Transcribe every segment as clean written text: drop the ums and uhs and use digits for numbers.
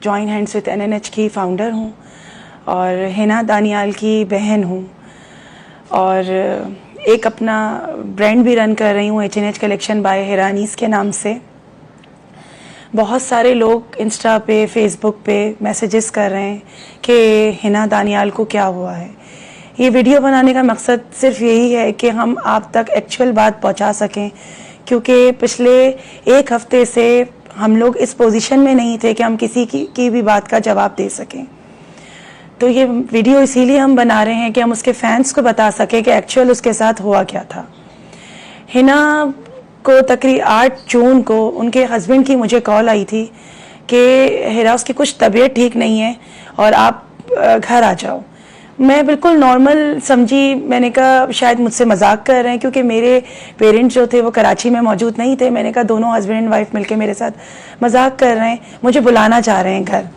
Join hands with NNH की founder हूँ और हिना दानियाल की बहन हूँ और एक अपना ब्रांड भी रन कर रही हूँ H&H कलेक्शन बाय हिरानीस के नाम से। बहुत सारे लोग इंस्टा पे फेसबुक पे मैसेजेस कर रहे हैं कि हिना दानियाल को क्या हुआ है। ये वीडियो बनाने का मकसद सिर्फ यही है कि हम आप तक एक्चुअल बात पहुंचा सकें, क्योंकि पिछले एक हफ्ते से हम लोग इस पोजीशन में नहीं थे कि हम किसी की भी बात का जवाब दे सकें। तो ये वीडियो इसीलिए हम बना रहे हैं कि हम उसके फैंस को बता सकें कि एक्चुअल उसके साथ हुआ क्या था। हिना को तकरीबन 8 जून को उनके हस्बैंड की मुझे कॉल आई थी कि हिरा उसकी कुछ तबीयत ठीक नहीं है और आप घर आ जाओ। मैं बिल्कुल नॉर्मल समझी, मैंने कहा शायद मुझसे मजाक कर रहे हैं, क्योंकि मेरे पेरेंट्स जो थे वो कराची में मौजूद नहीं थे। मैंने कहा दोनों हस्बैंड एंड वाइफ मिलके मेरे साथ मजाक कर रहे हैं, मुझे बुलाना चाह रहे हैं घर।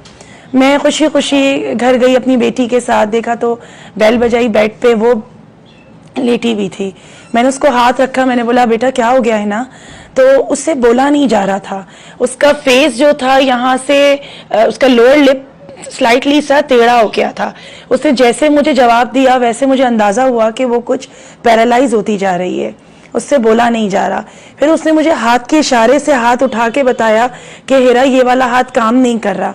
मैं खुशी खुशी घर गई अपनी बेटी के साथ, देखा तो बेल बजाई, बेड पे वो लेटी हुई थी। मैंने उसको हाथ रखा, मैंने बोला बेटा क्या हो गया है ना, तो उससे बोला नहीं जा रहा था। उसका फेस जो था यहाँ से उसका लोअर लिप स्लाइटली सा टेढ़ा हो गया था। उसने जैसे मुझे जवाब दिया वैसे मुझे अंदाजा हुआ कि वो कुछ पैरालाइज होती जा रही है, उससे बोला नहीं जा रहा। फिर उसने मुझे हाथ के इशारे से हाथ उठा के बताया कि हिरा ये वाला हाथ काम नहीं कर रहा।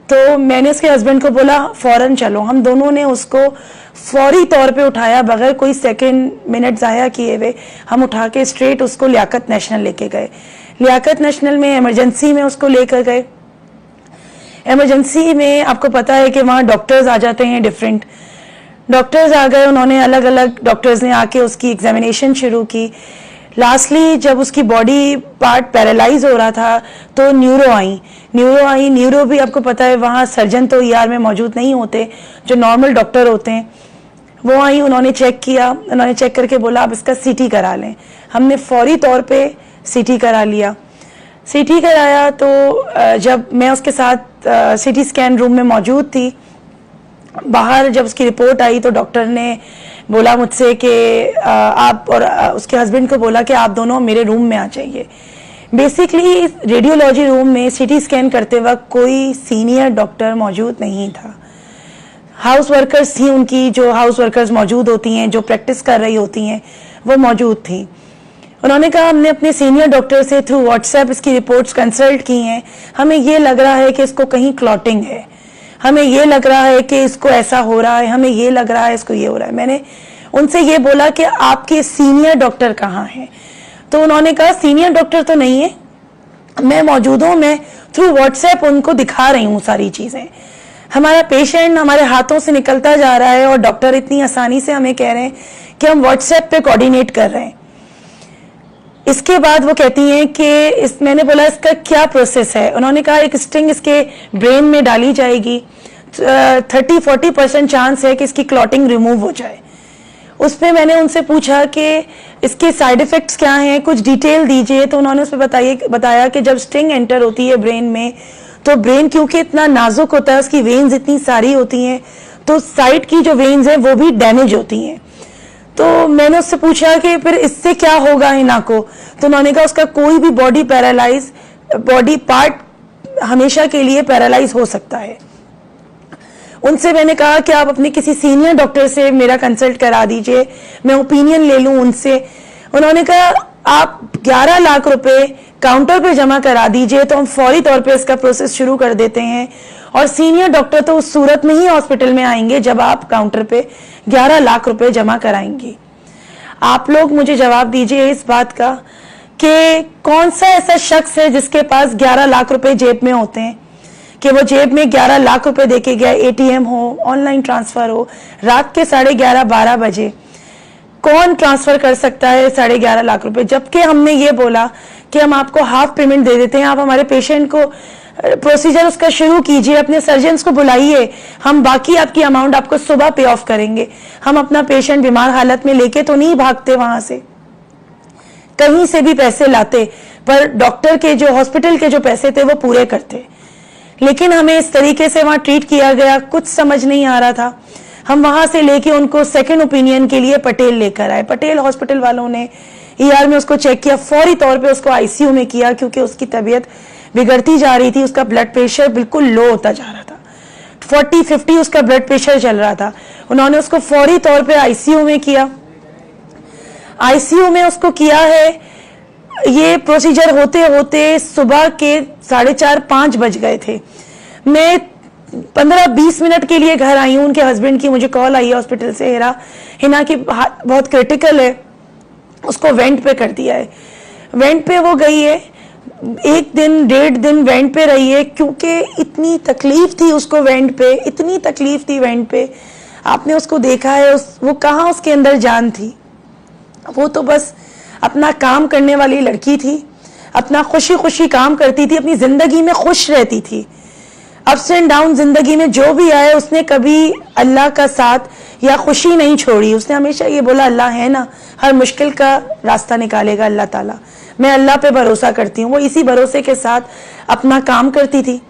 तो मैंने उसके हस्बैंड को बोला फौरन चलो। हम दोनों ने उसको फौरी तौर पे उठाया, बगैर कोई सेकंड मिनट ज़ाया किए हुए हम उठा के स्ट्रेट उसको लियाकत नेशनल लेके गए। लियाकत नेशनल में इमरजेंसी में उसको लेकर गए। इमरजेंसी में आपको पता है कि वहाँ डॉक्टर्स आ जाते हैं, डिफरेंट डॉक्टर्स आ गए। उन्होंने अलग अलग डॉक्टर्स ने आके उसकी एग्जामिनेशन शुरू की। लास्टली जब उसकी बॉडी पार्ट पैरालाइज हो रहा था तो न्यूरो आई। न्यूरो भी आपको पता है वहाँ सर्जन तो ER में मौजूद नहीं होते, जो नॉर्मल डॉक्टर होते हैं वो आई। उन्होंने चेक किया, उन्होंने चेक करके बोला आप इसका CT करा लें। हमने फौरी तौर पे CT करा लिया। CT कराया तो जब मैं उसके साथ CT स्कैन रूम में मौजूद थी, बाहर जब उसकी रिपोर्ट आई तो डॉक्टर ने बोला मुझसे कि आप और उसके हस्बैंड को बोला कि आप दोनों मेरे रूम में आ जाइए। बेसिकली रेडियोलॉजी रूम में CT स्कैन करते वक्त कोई सीनियर डॉक्टर मौजूद नहीं था। हाउस वर्कर्स थी, उनकी जो हाउस वर्कर्स मौजूद होती हैं, जो प्रैक्टिस कर रही होती हैं, वो मौजूद थी। उन्होंने कहा हमने अपने सीनियर डॉक्टर से थ्रू व्हाट्सएप इसकी रिपोर्ट्स कंसल्ट की हैं, हमें ये लग रहा है कि इसको कहीं क्लॉटिंग है, हमें ये लग रहा है कि इसको ऐसा हो रहा है, हमें ये लग रहा है इसको ये हो रहा है। मैंने उनसे ये बोला कि आपके सीनियर डॉक्टर कहाँ हैं? तो उन्होंने कहा सीनियर डॉक्टर तो नहीं है, मैं मौजूद हूँ, मैं थ्रू व्हाट्सएप उनको दिखा रही हूँ सारी चीज़ें। हमारा पेशेंट हमारे हाथों से निकलता जा रहा है और डॉक्टर इतनी आसानी से हमें कह रहे हैं कि हम व्हाट्सएप पे कोऑर्डिनेट कर रहे हैं। इसके बाद वो कहती हैं कि मैंने बोला इसका क्या प्रोसेस है? उन्होंने कहा एक स्टिंग इसके ब्रेन में डाली जाएगी, 30-40% चांस है कि इसकी क्लॉटिंग रिमूव हो जाए। उस पर मैंने उनसे पूछा कि इसके साइड इफ़ेक्ट्स क्या हैं, कुछ डिटेल दीजिए। तो उन्होंने उस पर बताया कि जब स्टिंग एंटर होती है ब्रेन में तो ब्रेन क्योंकि इतना नाजुक होता है, उसकी वेन्स इतनी सारी होती हैं, तो साइड की जो वेन्स हैं वो भी डैमेज होती हैं। तो मैंने उससे पूछा कि फिर इससे क्या होगा हिना को? तो उन्होंने कहा उसका कोई भी बॉडी पार्ट हमेशा के लिए पैरालाइज हो सकता है। उनसे मैंने कहा कि आप अपने किसी सीनियर डॉक्टर से मेरा कंसल्ट करा दीजिए, मैं ओपिनियन ले लूं उनसे। उन्होंने कहा आप 11 लाख रुपए काउंटर पे जमा करा दीजिए तो हम फौरी तौर पे इसका प्रोसेस शुरू कर देते हैं, और सीनियर डॉक्टर तो उस सूरत में ही हॉस्पिटल में आएंगे जब आप काउंटर पे 11 लाख रुपए जमा कराएंगी। आप लोग मुझे जवाब दीजिए इस बात का कि कौन सा ऐसा शख्स है जिसके पास 11 लाख रुपए जेब में होते हैं कि वो जेब में 11 लाख रुपए देके गया, ATM हो, ऑनलाइन ट्रांसफर हो, रात के 11:30-12 बजे कौन ट्रांसफर कर सकता है 11.5 लाख रुपए? जबकि हमने ये बोला कि हम आपको हाफ पेमेंट दे देते हैं, आप हमारे पेशेंट को प्रोसीजर उसका शुरू कीजिए, अपने सर्जन्स को बुलाइए, हम बाकी आपकी अमाउंट आपको सुबह पे ऑफ करेंगे। हम अपना पेशेंट बीमार हालत में लेके तो नहीं भागते, वहां से कहीं से भी पैसे लाते, पर डॉक्टर के जो हॉस्पिटल के जो पैसे थे वो पूरे करते। लेकिन हमें इस तरीके से वहां ट्रीट किया गया, कुछ समझ नहीं आ रहा था। हम वहां से लेके उनको सेकंड ओपिनियन के लिए पटेल लेकर आए। पटेल हॉस्पिटल वालों ने ER में उसको चेक किया, फौरी तौर पे उसको ICU में किया, क्योंकि उसकी तबीयत बिगड़ती जा रही थी, उसका ब्लड प्रेशर बिल्कुल लो होता जा रहा था, 40-50 उसका ब्लड प्रेशर चल रहा था। उन्होंने उसको फौरी तौर पे आईसीयू में किया। आईसीयू में उसको किया है, ये प्रोसीजर होते होते सुबह के 4:30-5 बज गए थे। मैं 15-20 मिनट के लिए घर आई हूँ। उनके हस्बैंड की मुझे कॉल आई है हॉस्पिटल से, हिना की बहुत क्रिटिकल है, उसको वेंट पे कर दिया है। वेंट पे वो गई है, 1 दिन 1.5 दिन वेंट पे रही है, क्योंकि इतनी तकलीफ थी उसको वेंट पे, इतनी तकलीफ थी वेंट पे। आपने उसको देखा है, वो कहाँ उसके अंदर जान थी। वो तो बस अपना काम करने वाली लड़की थी, अपना खुशी खुशी काम करती थी, अपनी जिंदगी में खुश रहती थी। अप्स एंड डाउन जिंदगी में जो भी आए, उसने कभी अल्लाह का साथ या खुशी नहीं छोड़ी। उसने हमेशा ये बोला, अल्लाह है ना, हर मुश्किल का रास्ता निकालेगा अल्लाह ताला, मैं अल्लाह पे भरोसा करती हूँ। वो इसी भरोसे के साथ अपना काम करती थी,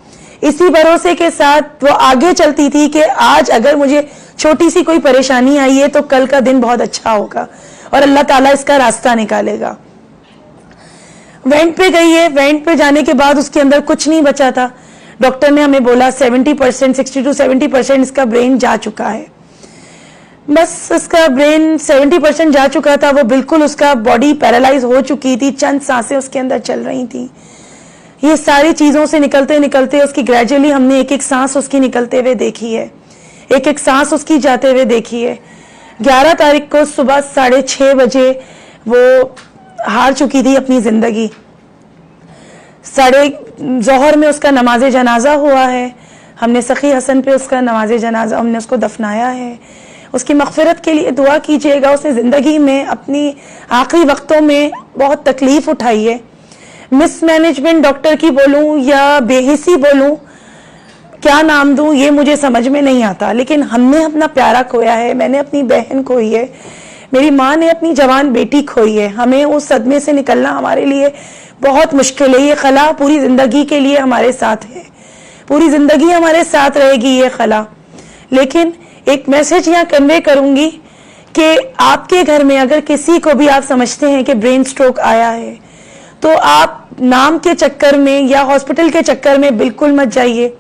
इसी भरोसे के साथ वो आगे चलती थी कि आज अगर मुझे छोटी सी कोई परेशानी आई है तो कल का दिन बहुत अच्छा होगा और अल्लाह ताला इसका रास्ता निकालेगा। वेंट पे गई है, वेंट पे जाने के बाद उसके अंदर कुछ नहीं बचा था। डॉक्टर ने हमें बोला 70%, 60 to 70% इसका ब्रेन जा चुका है। बस इसका ब्रेन 70% जा चुका था, वो बिल्कुल उसका बॉडी पैरालाइज हो चुकी थी, चंद सांसें उसके अंदर चल रही थी। ये सारी चीजों से निकलते निकलते उसकी ग्रेजुअली हमने एक एक सांस उसकी निकलते हुए देखी है, एक एक सांस उसकी जाते हुए देखी है। 11 तारीख को सुबह 6:30 बजे वो हार चुकी थी अपनी जिंदगी। 12:30 जोहर में उसका नमाज जनाजा हुआ है। हमने सखी हसन पे उसका नमाज जनाजा हमने उसको दफनाया है। उसकी मगफिरत के लिए दुआ कीजिएगा। उसने ज़िंदगी में अपनी आखिरी वक्तों में बहुत तकलीफ उठाई है। मिसमैनेजमेंट डॉक्टर की बोलूं या बेहिसी बोलूं, क्या नाम दूं, ये मुझे समझ में नहीं आता। लेकिन हमने अपना प्यारा खोया है, मैंने अपनी बहन खोई है, मेरी माँ ने अपनी जवान बेटी खोई है। हमें उस सदमे से निकलना हमारे लिए बहुत मुश्किल है। ये खला पूरी जिंदगी के लिए हमारे साथ है, पूरी जिंदगी हमारे साथ रहेगी ये खला। लेकिन एक मैसेज यहाँ कन्वे करूंगी कि आपके घर में अगर किसी को भी आप समझते हैं कि ब्रेन स्ट्रोक आया है, तो आप नाम के चक्कर में या हॉस्पिटल के चक्कर में बिल्कुल मत जाइए।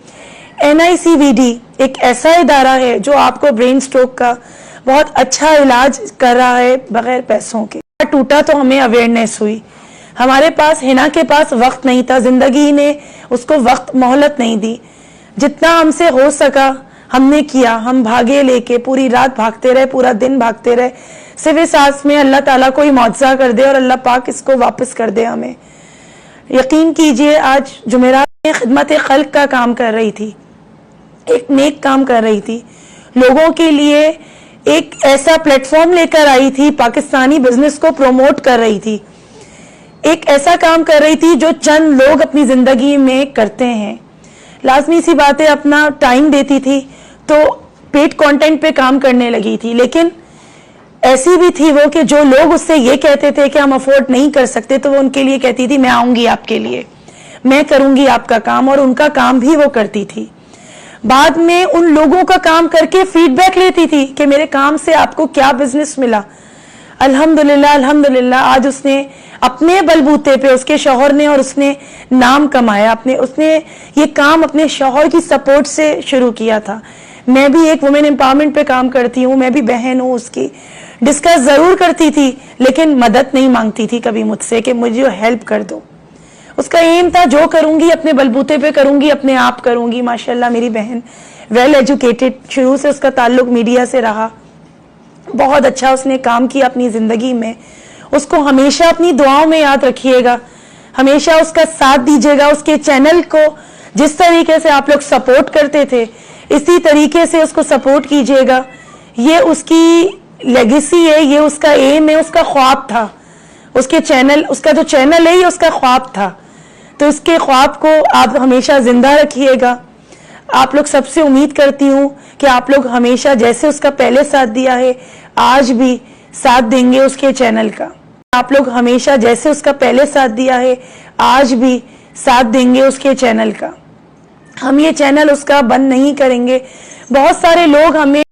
NICVD एक ऐसा इदारा है जो आपको ब्रेन स्ट्रोक का बहुत अच्छा इलाज कर रहा है बगैर पैसों के। टूटा तो हमें अवेयरनेस हुई, हमारे पास हिना के पास वक्त नहीं था, जिंदगी ने उसको वक्त मोहलत नहीं दी। जितना हमसे हो सका हमने किया। हम भागे लेके पूरी रात भागते रहे, पूरा दिन भागते रहे, सिर्फ इस आस में अल्लाह ताला कोई मौजज़ा कर दे और अल्लाह पाक इसको वापस कर दे हमें। यकीन कीजिए, आज जुमेरात में खिदमत खल्क का काम कर रही थी, एक नेक काम कर रही थी, लोगों के लिए एक ऐसा प्लेटफॉर्म लेकर आई थी, पाकिस्तानी बिजनेस को प्रमोट कर रही थी, एक ऐसा काम कर रही थी जो चंद लोग अपनी जिंदगी में करते हैं। लाजमी सी बात है, अपना टाइम देती थी तो पेड कंटेंट पे काम करने लगी थी। लेकिन ऐसी भी थी वो कि जो लोग उससे ये कहते थे कि हम अफोर्ड नहीं कर सकते, तो वो उनके लिए कहती थी मैं आऊंगी आपके लिए, मैं करूंगी आपका काम, और उनका काम भी वो करती थी। बाद में उन लोगों का काम करके फीडबैक लेती थी कि मेरे काम से आपको क्या बिजनेस मिला। अल्हम्दुलिल्लाह अल्हम्दुलिल्लाह आज उसने अपने बलबूते पे, उसके शौहर ने और उसने नाम कमाया। उसने ये काम अपने शौहर की सपोर्ट से शुरू किया था। मैं भी एक वुमेन एम्पावरमेंट पे काम करती हूँ, मैं भी बहन हूँ उसकी। डिस्कस जरूर करती थी लेकिन मदद नहीं मांगती थी कभी मुझसे कि मुझे हेल्प कर दो। उसका एम था जो करूंगी अपने बलबूते पे करूंगी, अपने आप करूंगी। माशाल्लाह मेरी बहन वेल एजुकेटेड, शुरू से उसका ताल्लुक मीडिया से रहा, बहुत अच्छा उसने काम किया अपनी जिंदगी में। उसको हमेशा अपनी दुआओं में याद रखिएगा, हमेशा उसका साथ दीजिएगा। उसके चैनल को जिस तरीके से आप लोग सपोर्ट करते थे, इसी तरीके से उसको सपोर्ट कीजिएगा। ये उसकी लेगेसी है, ये उसका एम है, उसका ख्वाब था। उसके चैनल, उसका जो चैनल है ये उसका ख्वाब था, तो इसके ख्वाब को आप हमेशा जिंदा रखिएगा। आप लोग सबसे उम्मीद करती हूँ कि आप लोग हमेशा जैसे उसका पहले साथ दिया है आज भी साथ देंगे उसके चैनल का। आप लोग हमेशा जैसे उसका पहले साथ दिया है आज भी साथ देंगे उसके चैनल का। हम ये चैनल उसका बंद नहीं करेंगे। बहुत सारे लोग हमें